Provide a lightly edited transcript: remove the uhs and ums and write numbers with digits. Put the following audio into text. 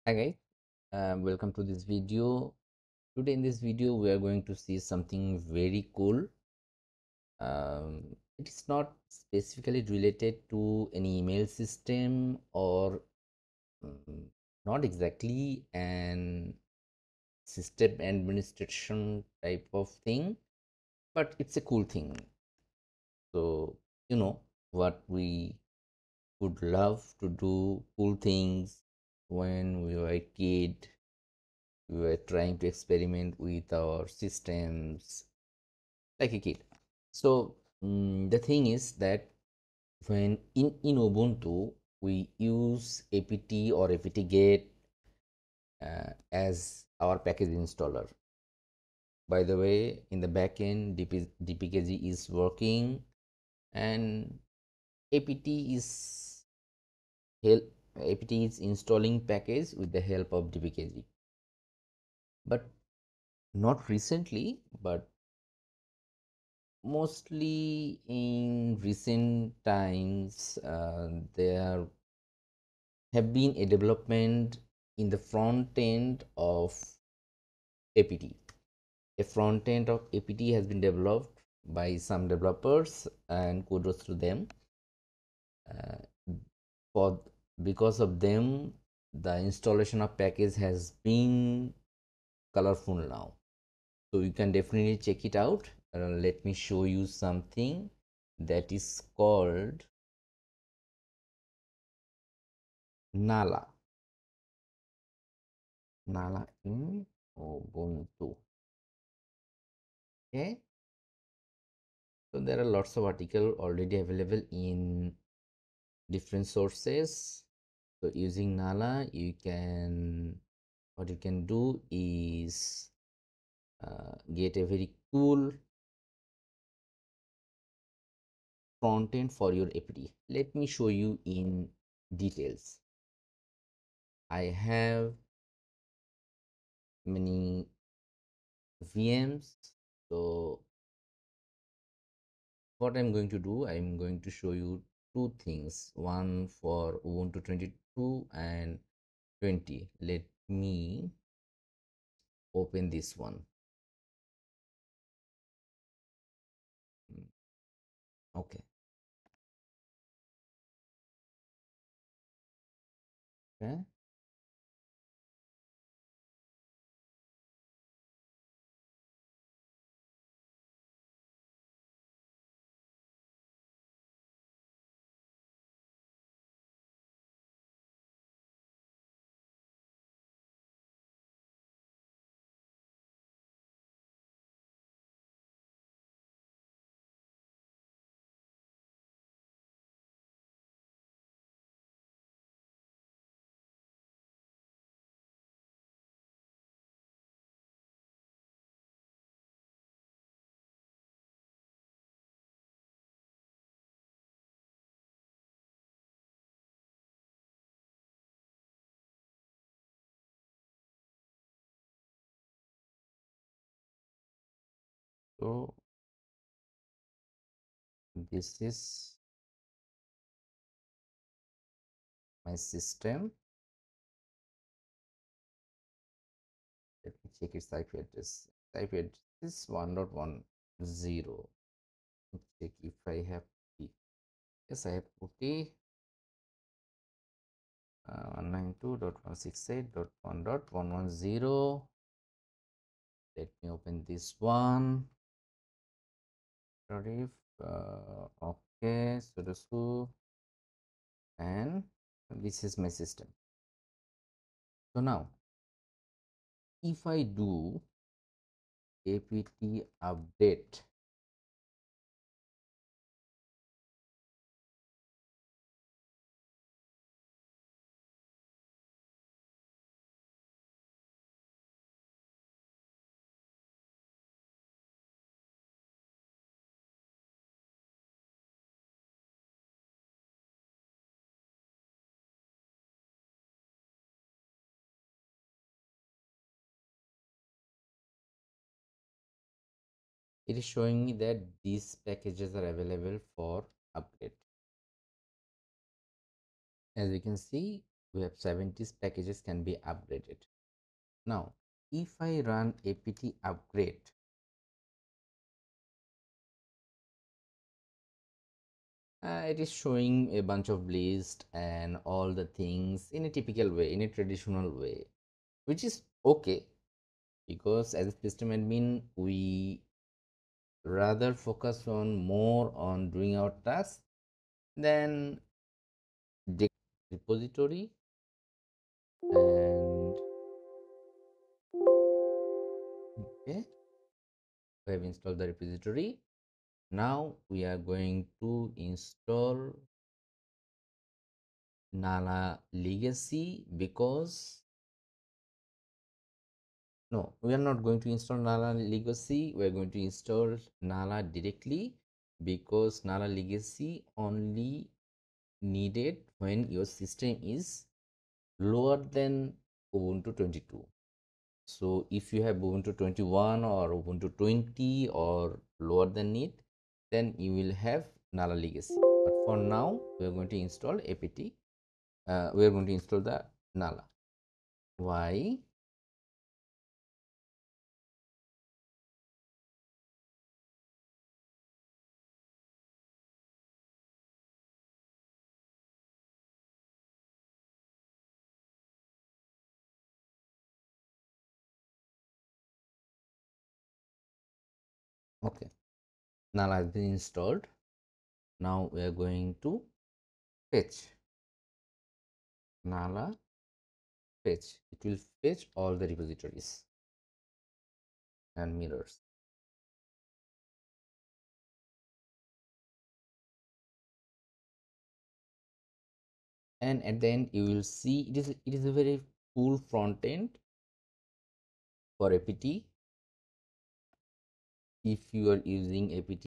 Hi guys, welcome to this video. Today in this video we are going to see something very cool. It is not specifically related to any email system or mm, not exactly an system administration type of thing, but it's a cool thing. So you know what we would love to do cool things when we were a kid. We were trying to experiment with our systems like a kid. So the thing is that when in Ubuntu we use apt or apt-get as our package installer. By the way, in the backend dpkg is working, and apt is help apt is installing package with the help of dpkg. But not recently, but mostly in recent times, there have been a development in the front end of APT. A front end of APT has been developed by some developers, and kudos to them. Uh, for because of them, the installation of package has been colorful now. So you can definitely check it out. Let me show you something that is called Nala. Nala in Ubuntu. Okay, so there are lots of articles already available in different sources. So using Nala, what you can do is get a very cool front end for your apt. Let me show you in details. I have many VMs. So what I'm going to do, I'm going to show you two things, one for Ubuntu 22 and 20. Let me open this one. Okay. Okay. So this is my system. Let me check its IP address. IP address is 1.10. Check if I have putty. Yes, I have putty. 192.168.1.110. Let me open this one. If okay, sudo, and this is my system. So now if I do apt update, it is showing me that these packages are available for update. As you can see, we have 70 packages can be upgraded. Now if I run apt upgrade, it is showing a bunch of list and all the things in a typical way, in a traditional way, which is okay, because as a system admin we rather focus on more on doing our tasks than the repository. And okay, we have installed the repository. Now we are going to install Nala legacy, because no, we are not going to install Nala legacy. We are going to install Nala directly, because Nala legacy only needed when your system is lower than Ubuntu 22. So if you have Ubuntu 21 or Ubuntu 20 or lower than it, then you will have Nala legacy. But for now, we are going to install apt. We are going to install the Nala. Why? Okay, Nala has been installed. Now we are going to fetch Nala fetch. It will fetch all the repositories and mirrors. And at the end you will see it is a very cool front end for apt. If you are using apt